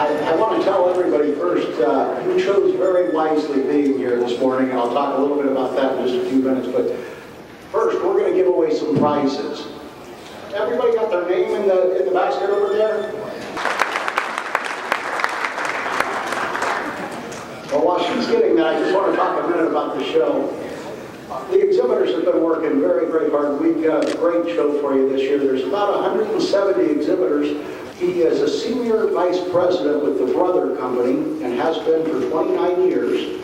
I want to tell everybody first, you chose very wisely being here this morning, and I'll talk a little bit about that in just a few minutes. But first, we're going to give away some prizes. Everybody got their name in the basket over there? Well, while she's getting that, I just want to talk a minute about the show. The exhibitors have been working very, very hard. We've got a great show for you this year. There's about 170 exhibitors. He is a senior vice president with the Brother Company and has been for 29 years.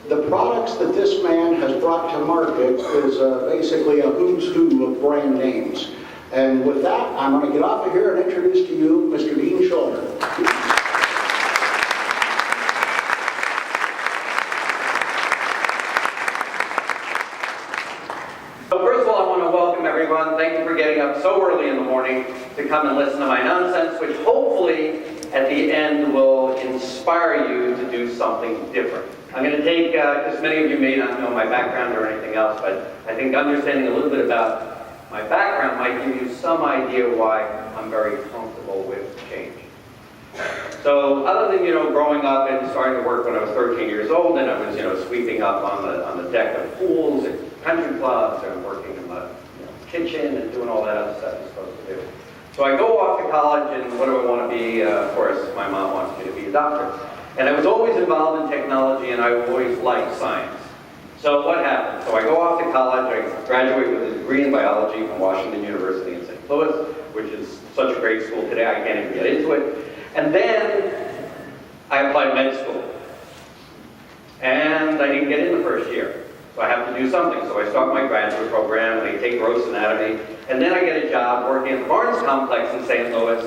The products that this man has brought to market is basically a who's who of brand names. And with that, I'm going to get off of here and introduce to you Mr. Dean Schulter. So first of all, I want to welcome everyone. Thank you for getting up so early in the morning to come and listen to my nonsense, which hopefully at the end will inspire you to do something different. I'm going to take, because many of you may not know my background or anything else, but I think understanding a little bit about my background might give you some idea why I'm very comfortable with change. So other than, growing up and starting to work when I was 13 years old, and I was, sweeping up on the deck of pools and country clubs and working in the kitchen and doing all that other stuff you're supposed to do. So I go off to college, and what do I want to be? Of course, my mom wants me to be a doctor. And I was always involved in technology, and I always liked science. So what happened? So I go off to college, I graduate with a degree in biology from Washington University in St. Louis, which is such a great school today, I can't even get into it. And then I applied to med school. And I didn't get in the first year. So I have to do something. So I start my graduate program, and I take gross anatomy, and then I get a job working at the Barnes Complex in St. Louis,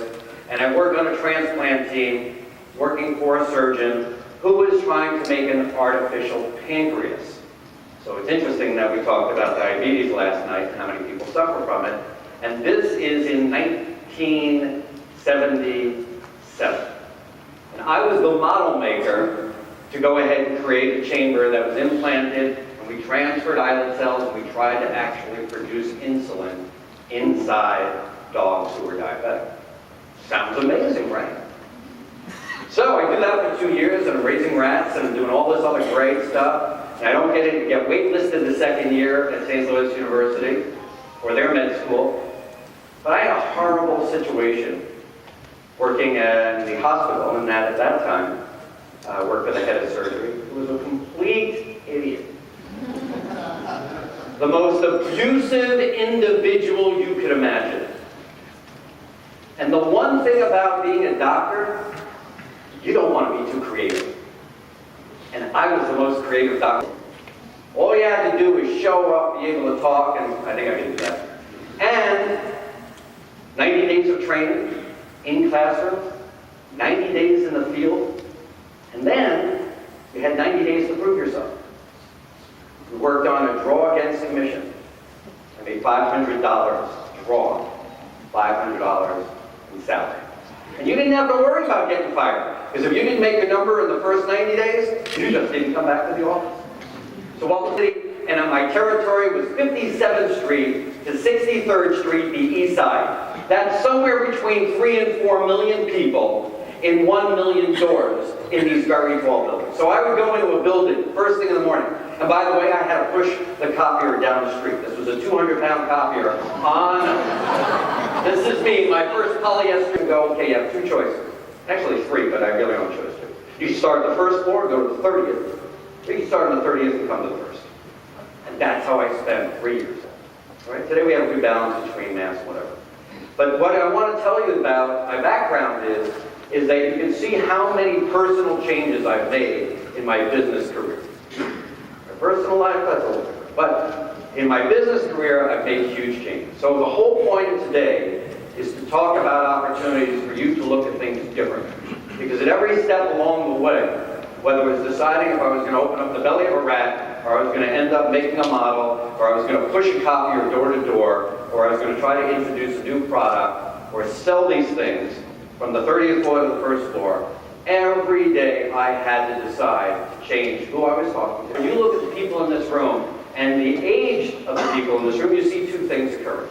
and I work on a transplant team, working for a surgeon who was trying to make an artificial pancreas. So it's interesting that we talked about diabetes last night and how many people suffer from it. And this is in 1977. And I was the model maker to go ahead and create a chamber that was implanted, and we transferred islet cells, and we tried to actually produce insulin inside dogs who were diabetic. Sounds amazing, right? So I do that for 2 years, and I'm raising rats, and I'm doing all this other great stuff. And I don't get waitlisted the second year at St. Louis University, or their med school. But I had a horrible situation working at the hospital, and at that time, worked for the head of surgery, who was a complete idiot. The most abusive individual you could imagine. And the one thing about being a doctor, you don't want to be too creative. And I was the most creative doctor. All you had to do was show up, be able to talk, and I think I can do that. And 90 days of training in classrooms, 90 days in the field, and then you had 90 days to prove yourself. We worked on a draw against commission. I made $500 draw, $500 in salary. And you didn't have to worry about getting fired, because if you didn't make a number in the first 90 days, you just didn't come back to the office. So Walton City, and my territory was 57th Street to 63rd Street, the east side. That's somewhere between 3 and 4 million people in 1 million doors in these very tall buildings. So I would go into a building first thing in the morning. And by the way, I had to push the copier down the street. This was a 200-pound copier on. This is me, my first polyester. Go, okay, you have two choices. Actually 3, but I really don't choose 2. You start the first floor, go to the 30th. Or you start on the 30th and come to the first. And that's how I spent 3 years. All right? Today we have a good balance between mass and whatever. But what I want to tell you about my background is that you can see how many personal changes I've made in my business career. My personal life, that's a little different. But in my business career, I've made huge changes. So the whole point of today is to talk about opportunities for you to look at things differently. Because at every step along the way, whether it was deciding if I was going to open up the belly of a rat, or I was going to end up making a model, or I was going to push a copier door to door, or I was going to try to introduce a new product, or sell these things from the 30th floor to the first floor, every day I had to decide to change who I was talking to. When you look at the people in this room and the age of the people in this room, you see two things occurring.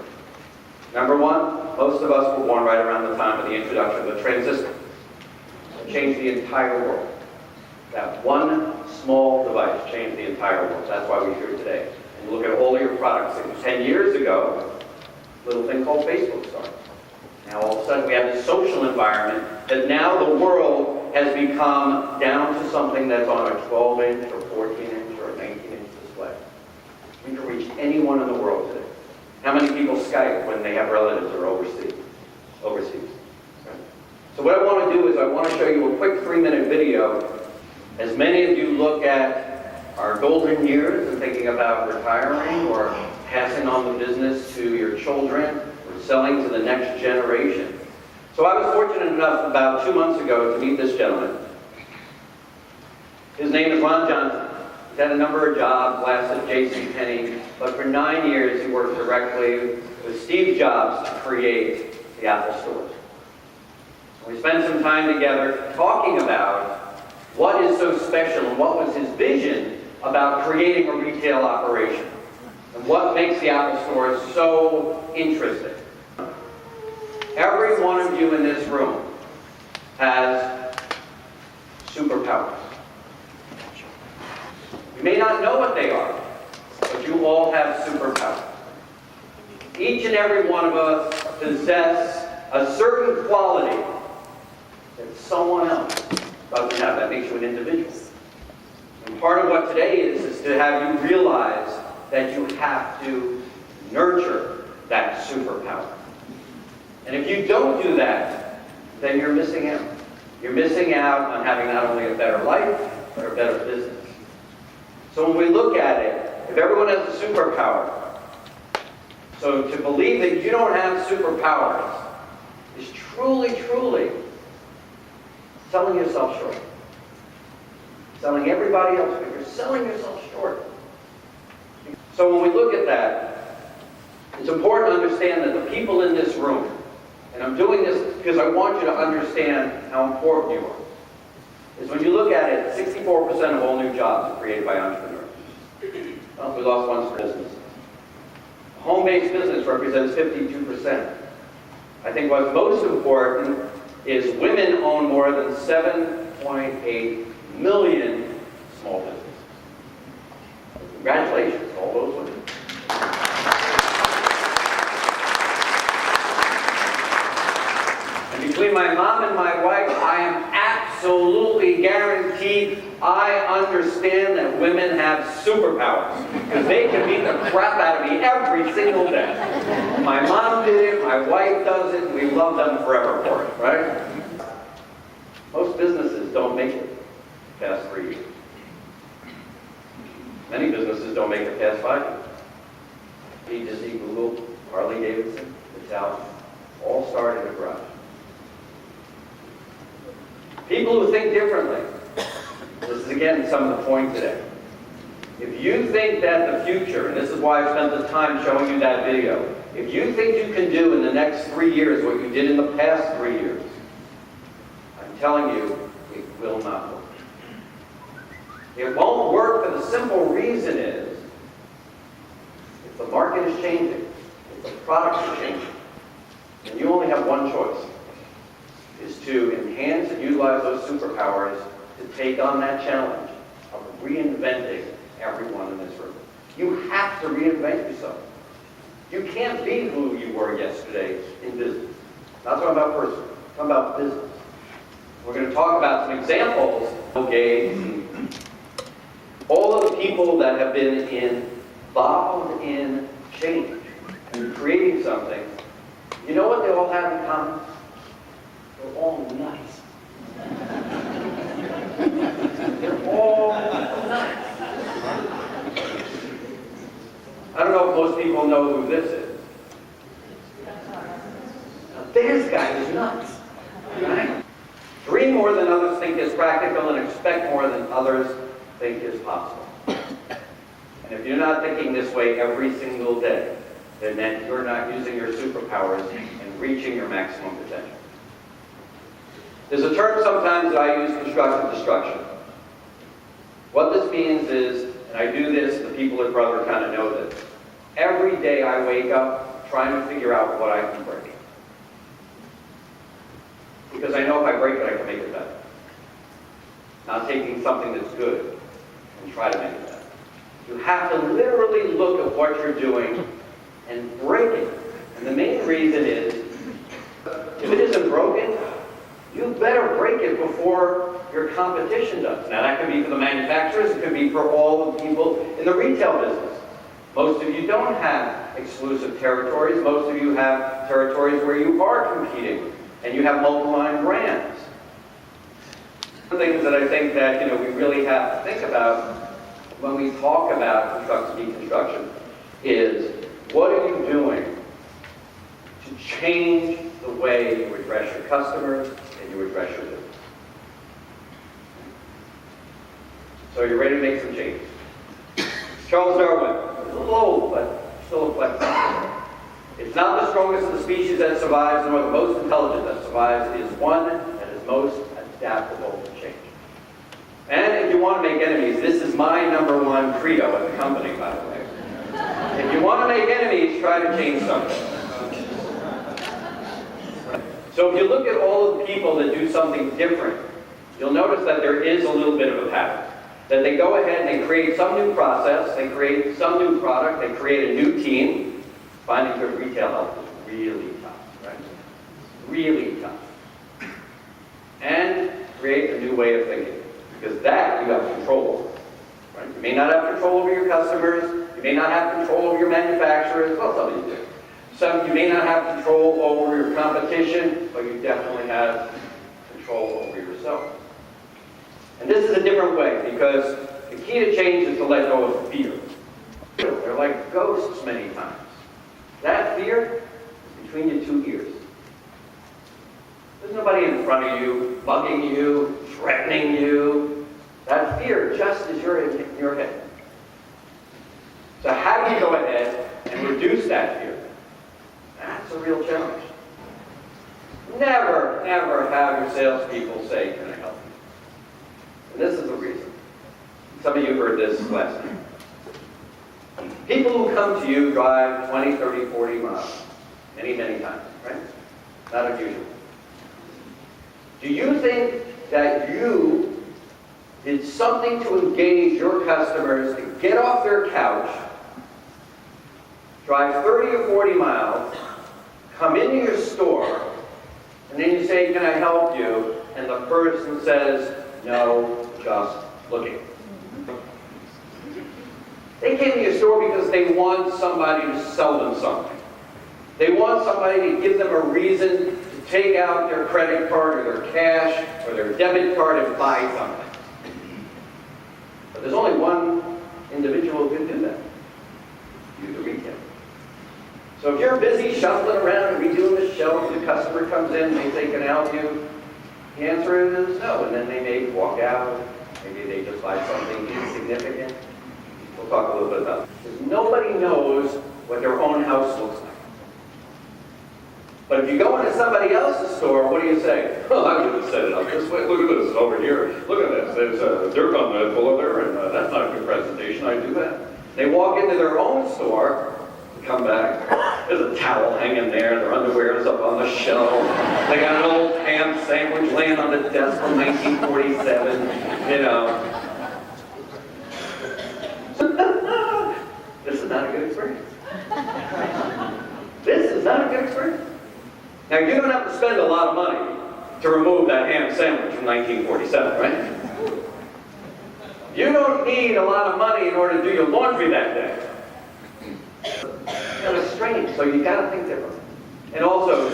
Number one, most of us were born right around the time of the introduction of the transistor. that changed the entire world. That one small device changed the entire world. That's why we're here today. And look at all of your products. 10 years ago, a little thing called Facebook started. Now all of a sudden we have this social environment that now the world has become down to something that's on a 12-inch or 14-inch or a 19-inch display. We can reach anyone in the world today. How many people Skype when they have relatives or overseas? Right? So what I want to do is I want to show you a quick 3-minute video. As many of you look at our golden years and thinking about retiring or passing on the business to your children or selling to the next generation. So I was fortunate enough about 2 months ago to meet this gentleman. His name is Ron Johnson. He's had a number of jobs, last at JCPenney, but for 9 years he worked directly with Steve Jobs to create the Apple stores. We spent some time together talking about what is so special and what was his vision about creating a retail operation and what makes the Apple stores so interesting. Every one of you in this room has superpowers. You may not know what they are, but you all have superpowers. Each and every one of us possess a certain quality that someone else doesn't have. That makes you an individual. And part of what today is to have you realize that you have to nurture that superpower. And if you don't do that, then you're missing out. You're missing out on having not only a better life, but a better business. So when we look at it, if everyone has a superpower, so to believe that you don't have superpowers is truly, truly selling yourself short. Selling everybody else, but you're selling yourself short. So when we look at that, it's important to understand that the people in this room, and I'm doing this because I want you to understand how important you are, is when you look at it, 64% of all new jobs are created by entrepreneurs. Well, we lost one for business. A home-based business represents 52%. I think what's most important is women own more than 7.8 million small businesses. Congratulations to all those women. And between my mom and my wife, I am absolutely guaranteed I understand that women have superpowers. Because they can beat the crap out of me every single day. My mom did it, my wife does it, and we love them forever for it, right? Most businesses don't make it past 3 years. Many businesses don't make it past 5 years. You just see Google, Harley Davidson, Mattel, all started in a garage. People who think differently. This is again some of the point today. If you think that the future, and this is why I spent the time showing you that video, if you think you can do in the next 3 years what you did in the past 3 years, I'm telling you, it will not work. It won't work for the simple reason is, if the market is changing, if the products are changing, then you only have one choice, is to enhance and utilize those superpowers to take on that challenge of reinventing everyone in this room. You have to reinvent yourself. You can't be who you were yesterday in business. Not talking about person, I'm talking about business. We're going to talk about some examples of Gates and all of the people that have been involved in change and creating something. You know what they all have in common? They're all nuts. They're all nuts. I don't know if most people know who this is. Now, this guy is nuts. Right? Dream more than others think is practical and expect more than others think is possible. And if you're not thinking this way every single day, then you're not using your superpowers and reaching your maximum potential. There's a term sometimes that I use, constructive destruction. What this means is, and I do this, the people at Brother kind of know this, every day I wake up trying to figure out what I can break. Because I know if I break it, I can make it better. not taking something that's good and try to make it better. You have to literally look at what you're doing and break it. And the main reason is, if it isn't broken, you better break it before your competition does. Now that could be for the manufacturers, it could be for all the people in the retail business. Most of you don't have exclusive territories. Most of you have territories where you are competing and you have multi-line brands. One of the things that I think that we really have to think about when we talk about construction deconstruction is, what are you doing to change the way you address your customers and you address your business? So you're ready to make some changes. Charles Darwin, a little old, but still a flexible. It's not the strongest of the species that survives, nor the most intelligent that survives. It is one that is most adaptable to change. And if you want to make enemies, this is my #1 credo at the company, by the way. If you want to make enemies, try to change something. So if you look at all of the people that do something different, you'll notice that there is a little bit of a pattern. That they go ahead and they create some new process, they create some new product, they create a new team. Finding good retail help is really tough, right? Really tough. And create a new way of thinking. Because that you have control over. Right? You may not have control over your customers, you may not have control over your manufacturers, well, some of you do. You may not have control over your competition, but you definitely have control over yourself. And this is a different way, because the key to change is to let go of fear. They're like ghosts many times. That fear is between your 2 ears. There's nobody in front of you, bugging you, threatening you. That fear just is in your head. So how do you go ahead and reduce that fear? That's a real challenge. Never, ever have your salespeople say, "Can I help you?" And this is the reason. Some of you heard this last night. People who come to you drive 20, 30, 40 miles, many, many times, right? Not unusual. Do you think that you did something to engage your customers to get off their couch, drive 30 or 40 miles, come into your store, and then you say, "Can I help you?" And the person says, "No, just looking." They came to your store because they want somebody to sell them something. They want somebody to give them a reason to take out their credit card or their cash or their debit card and buy something. But there's only one individual who can do that. You, the retailer. So if you're busy shuffling around and redoing the shelves, the customer comes in and they say, "Can I help you?" The answer is no, and then they may walk out. Maybe they just buy something insignificant. We'll talk a little bit about it. Because nobody knows what their own house looks like. But if you go into somebody else's store, what do you say? "Oh, I would have set it up this way. Look at this over here. Look at this. There's dirt on the floor there, and that's not a good presentation. I do that." They walk into their own store, come back. There's a towel hanging there. Their underwear is up on the shelf. They got an old ham sandwich laying on the desk from 1947. This is not a good experience. This is not a good experience. Now, you don't have to spend a lot of money to remove that ham sandwich from 1947, right? You don't need a lot of money in order to do your laundry that day. It's kind of strange, so you got to think differently. And also,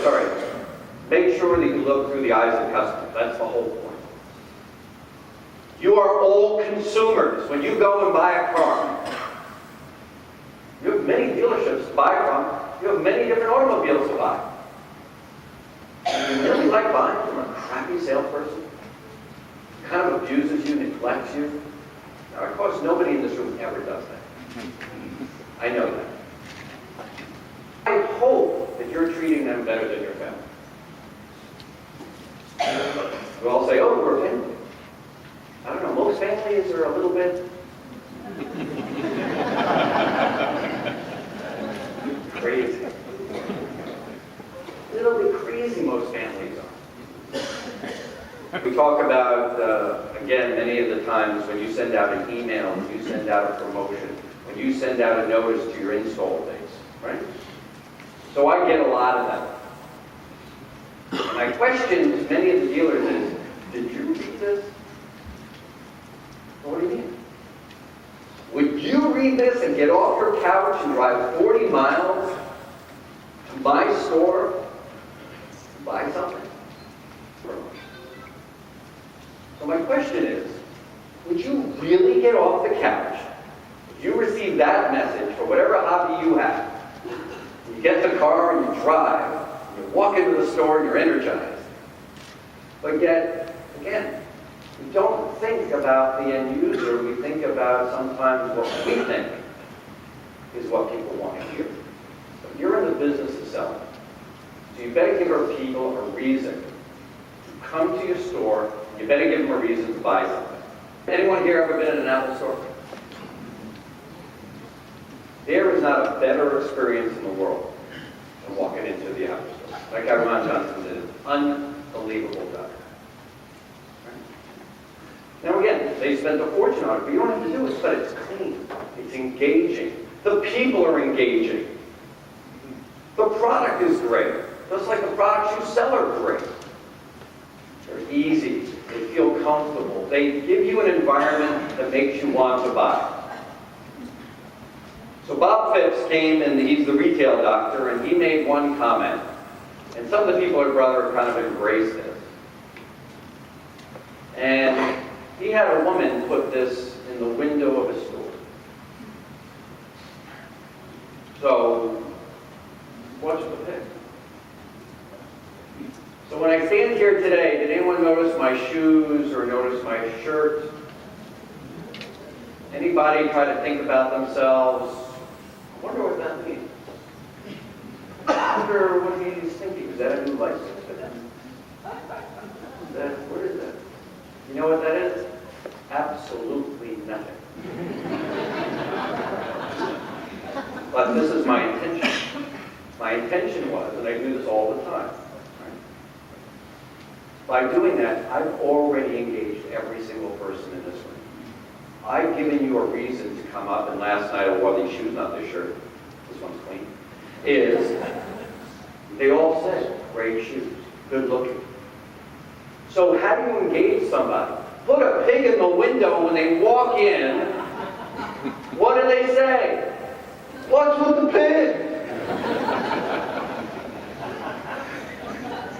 make sure that you look through the eyes of the customer. That's the whole point. You are all consumers. When you go and buy a car, you have many dealerships to buy from. You have many different automobiles to buy. And you really like buying from a crappy salesperson who kind of abuses you, neglects you. Now, of course, nobody in this room ever does that. I know that. I hope that you're treating them better than your family. We all say, "Oh, we're a family." I don't know, most families are a little bit crazy. A little bit crazy, most families are. We talk about, again, many of the times when you send out an email, when you send out a promotion, when you send out a notice to your install base, right? So I get a lot of them. My question to many of the dealers is, did you read this? What do you mean? Would you read this and get off your couch and drive 40 miles to my store to buy something? So my question is, would you really get off the couch if you receive that message for whatever hobby you have? You get in the car and you drive, and you walk into the store and you're energized. But yet, again, we don't think about the end user, we think about sometimes what we think is what people want to hear. But you're in the business of selling. So you better give our people a reason to come to your store. You better give them a reason to buy something. Anyone here ever been in an Apple store? There is not a better experience in the world than walking into the Apple store. Like how Ron Johnson did an unbelievable job. Now again, they spent a fortune on it, but you don't have to do it, but it's clean. It's engaging. The people are engaging. The product is great. Just like the products you sell are great. They're easy. They feel comfortable. They give you an environment that makes you want to buy. So Bob Phipps came, and he's the retail doctor, and he made one comment. And some of the people at Brother kind of embraced this. And he had a woman put this in the window of a store. So, watch the pic. So when I stand here today, did anyone notice my shoes or notice my shirt? Anybody try to think about themselves? I wonder what that means. I wonder what he's thinking. Is that a new license for them? What is that? You know what that is? Absolutely nothing. But this is my intention. My intention was, and I do this all the time, by doing that, I've already engaged every single person in this room. I've given you a reason to come up, and last night I wore these shoes, not this shirt, this one's clean, is they all said, great shoes, good looking. So how do you engage somebody? Put a pig in the window when they walk in. What do they say? What's with the pig?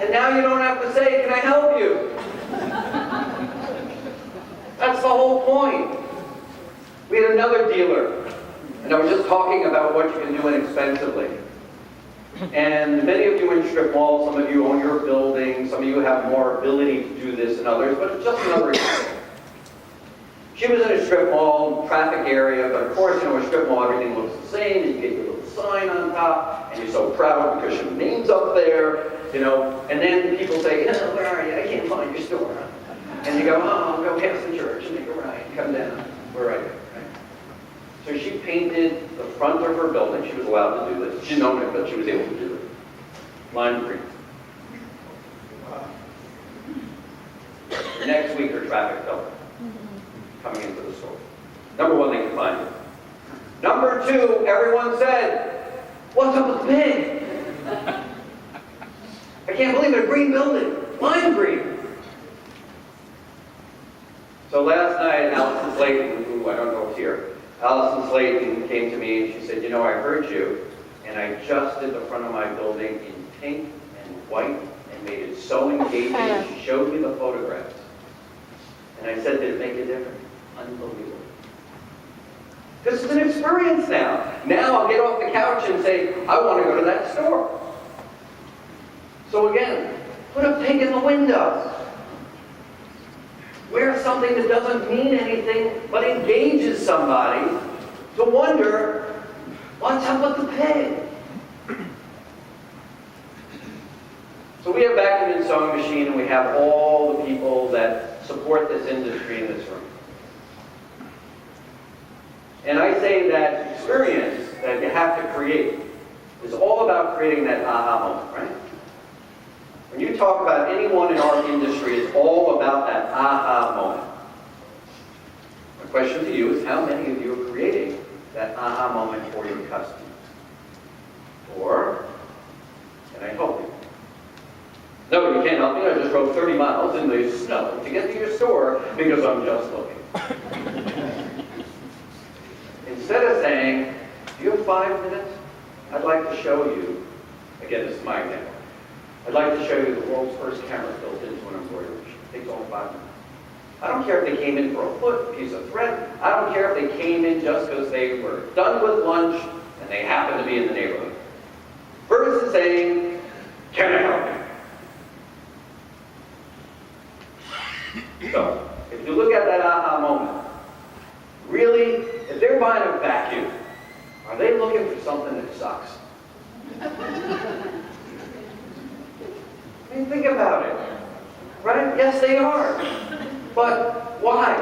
And now you don't have to say, can I help you? That's the whole point. We had another dealer, and I was just talking about what you can do inexpensively. And many of you in strip malls, some of you own your building, some of you have more ability to do this than others, but it's just another example. She was in a strip mall, traffic area, but of course, a strip mall, everything looks the same, and you get your little sign on top, and you're so proud because your name's up there, and then people say, where are you? I can't find your store. And you go, I'll go past the church and make a right, come down. Where are you? So she painted the front of her building. She was allowed to do this. She didn't own it, but she was able to do it. Lime green. The next week, her traffic fell coming into the store. Number one, they could find it. Number two, everyone said, what's up with the pig? I can't believe it, a green building. Lime green. So last night, Allison Slayton, who I don't know is here, Allison Slayton came to me and she said, I heard you, and I just did the front of my building in pink and white and made it so engaging. She showed me the photographs. And I said, did it make a difference? Unbelievable. This is an experience now. Now I'll get off the couch and say, I want to go to that store. So again, put a pig in the window. Wear something that doesn't mean anything but engages somebody to wonder, what's up with the pig? So we have Vacuum and Sewing Machine, and we have all the people that support this industry in this room. And I say that experience that you have to create is all about creating that aha moment, right? When you talk talk about anyone in our industry, it's all about that aha moment. My question to you is, how many of you are creating that aha moment for your customers? Or, can I help you? No, you can't help me. I just drove 30 miles in the snow to get to your store because I'm just looking. Instead of saying, do you have 5 minutes? I'd like to show you, again, this is my example. I'd like to show you the world's first camera built into an embroidery machine. It takes only 5 minutes. I don't care if they came in for a foot, a piece of thread. I don't care if they came in just because they were done with lunch and they happened to be in the neighborhood. Versus saying, can I help you? So, if you look at that aha moment, really, if they're buying a vacuum, are they looking for something that sucks? I mean, think about it, right? Yes, they are. But why?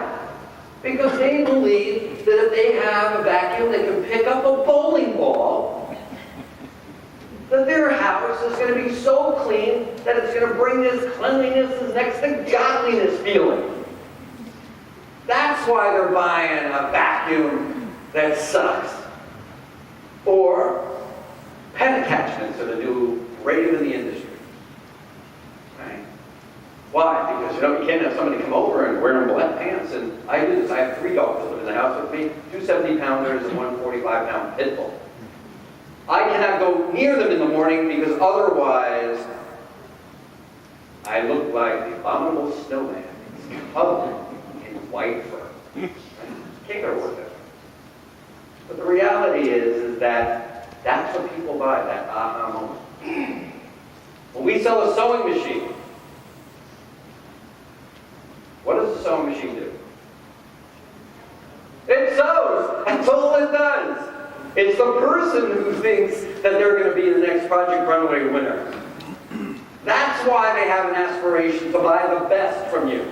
Because they believe that if they have a vacuum that can pick up a bowling ball, that their house is going to be so clean that it's going to bring this cleanliness is next to godliness feeling. That's why they're buying a vacuum that sucks. Or pen attachments are the new rave in the industry. Right? Why? Because you can't have somebody come over and wear black pants. And I do this. I have 3 dogs that live in the house with me, 2 70-pounders and 1 45-pound pit bull. I cannot go near them in the morning because otherwise I look like the abominable snowman covered in white fur. Can't go to work there. But the reality is that that's what people buy, that aha moment. When we sell a sewing machine, what does the sewing machine do? It sews! That's all it does! It's the person who thinks that they're going to be the next Project Runway winner. That's why they have an aspiration to buy the best from you.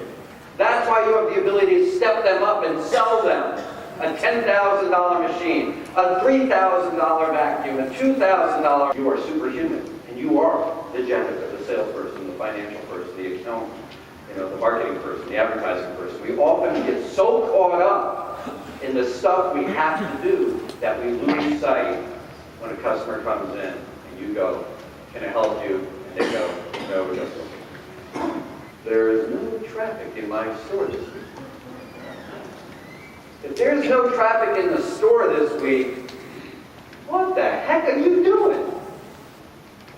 That's why you have the ability to step them up and sell them a $10,000 machine, a $3,000 vacuum, a $2,000. You are superhuman, and you are the janitor, the salesperson, the financial person, the accountant, the marketing person, the advertising person. We often get so caught up in the stuff we have to do that we lose sight when a customer comes in and you go, can I help you? And they go, no, we're just looking. There is no traffic in my store this week. If there's no traffic in the store this week, what the heck are you doing?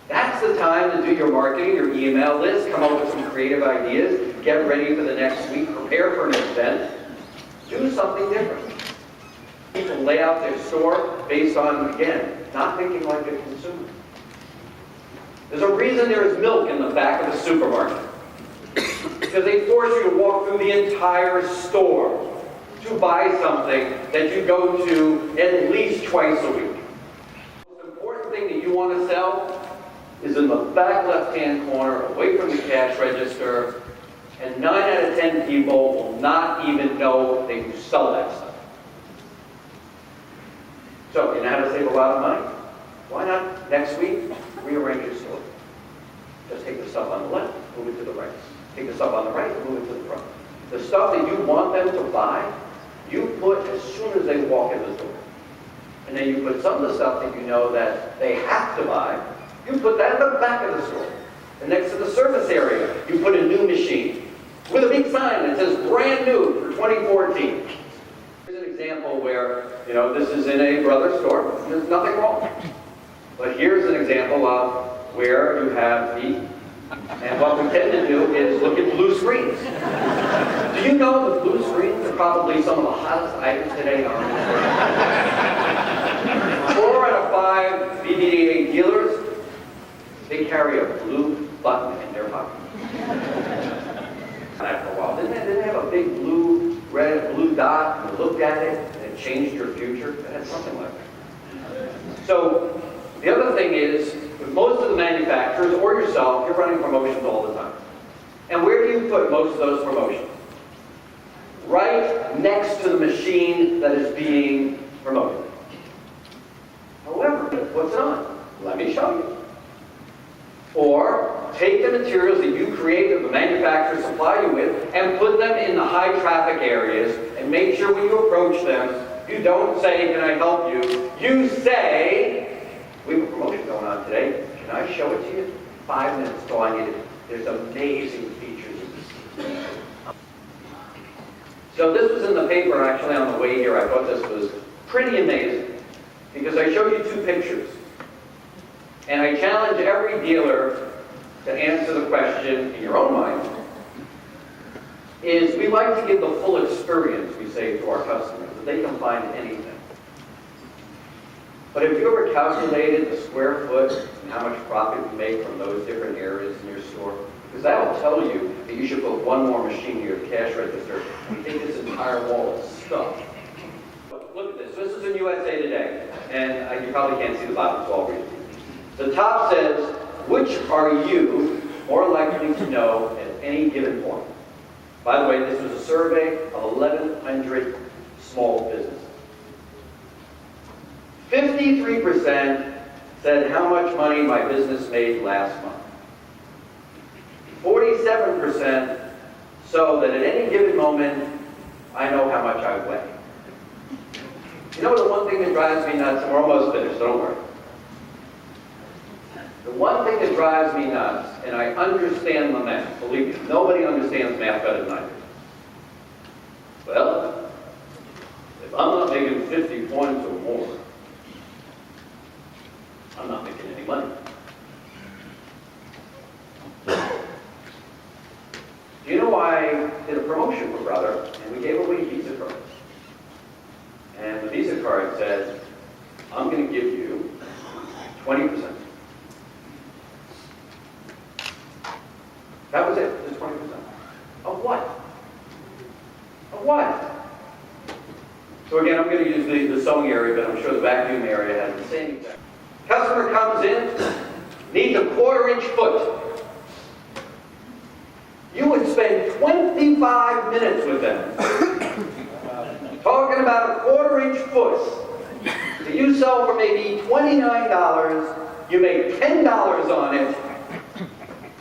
That's the time to do your marketing, your email list, come up with some creative ideas, get ready for the next week, prepare for an event, do something different. People lay out their store based on, again, not thinking like a consumer. There's a reason there is milk in the back of the supermarket. Because they force you to walk through the entire store to buy something that you go to at least twice a week. The most important thing that you want to sell is in the back left-hand corner, away from the cash register, and 9 out of 10 people will not even know that you sell that stuff. So, you know how to save a lot of money? Why not, next week, rearrange your store? Just take the stuff on the left, move it to the right. Take the stuff on the right, move it to the front. The stuff that you want them to buy, you put as soon as they walk in the door. And then you put some of the stuff that you know that they have to buy, you put that in the back of the store. And next to the service area, you put a new machine with a big sign that says brand new for 2014. Here's an example where, this is in a brother store. There's nothing wrong. But here's an example of where you have the, and what we tend to do is look at blue screens. Do you know that blue screens are probably some of the hottest items today on the store? 4 out of 5 BBDA dealers, they carry a blue button in their pocket. And after a while, didn't they have a big blue dot, and you looked at it, and it changed your future? It had something like that. So, the other thing is, with most of the manufacturers, or yourself, you're running promotions all the time. And where do you put most of those promotions? Right next to the machine that is being promoted. However, what's it on? Let me show you. Or take the materials that you create, that the manufacturer supply you with, and put them in the high traffic areas, and make sure when you approach them, you don't say, can I help you? You say, we have a promotion going on today. Can I show it to you? 5 minutes, that's all I needed. There's amazing features in this. So this was in the paper actually on the way here. I thought this was pretty amazing because I showed you 2 pictures. And I challenge every dealer to answer the question in your own mind, is we like to give the full experience, we say to our customers, that they can find anything. But have you ever calculated the square foot and how much profit you make from those different areas in your store? Because that will tell you that you should put one more machine in your cash register and take this entire wall of stuff. Look at this. This is in USA Today. And you probably can't see the bottom, so I'll read it. The top says, which are you more likely to know at any given point? By the way, this was a survey of 1,100 small businesses. 53% said how much money my business made last month. 47% so that at any given moment, I know how much I weigh. You know the one thing that drives me nuts, and we're almost finished, don't worry. The one thing that drives me nuts, and I understand the math, believe me, nobody understands math better than I do. Well, if I'm not making 50 points or more, I'm not making any money. Do you know I did a promotion for Brother, and we gave away Visa cards. And the Visa card said, I'm going to give you 20%. That was it, just 20%. Of what? Of what? So again, I'm going to use the sewing area, but I'm sure the vacuum area has the same effect. Customer comes in, needs a 1/4-inch foot. You would spend 25 minutes with them talking about a 1/4-inch foot that you sell for maybe $29, you make $10 on it,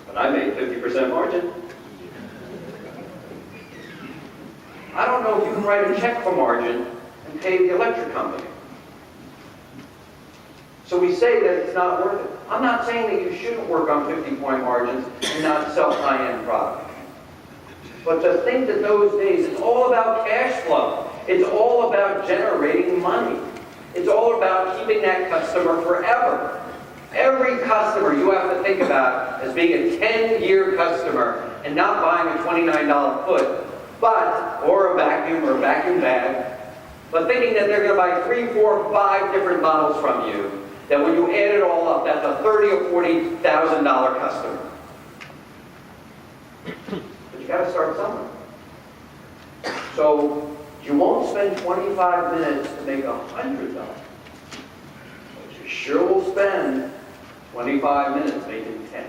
but I made 50% margin. I don't know if you can write a check for margin and pay the electric company. So we say that it's not worth it. I'm not saying that you shouldn't work on 50-point margins and not sell high-end products. But to think that those days, it's all about cash flow. It's all about generating money. It's all about keeping that customer forever. Every customer you have to think about as being a 10-year customer and not buying a $29 foot, or a vacuum bag, but thinking that they're going to buy 3, 4, 5 different models from you, that when you add it all up, that's a $30,000 or $40,000 customer. But you got to start somewhere. So you won't spend 25 minutes to make $100. But you sure will spend 25 minutes making 10.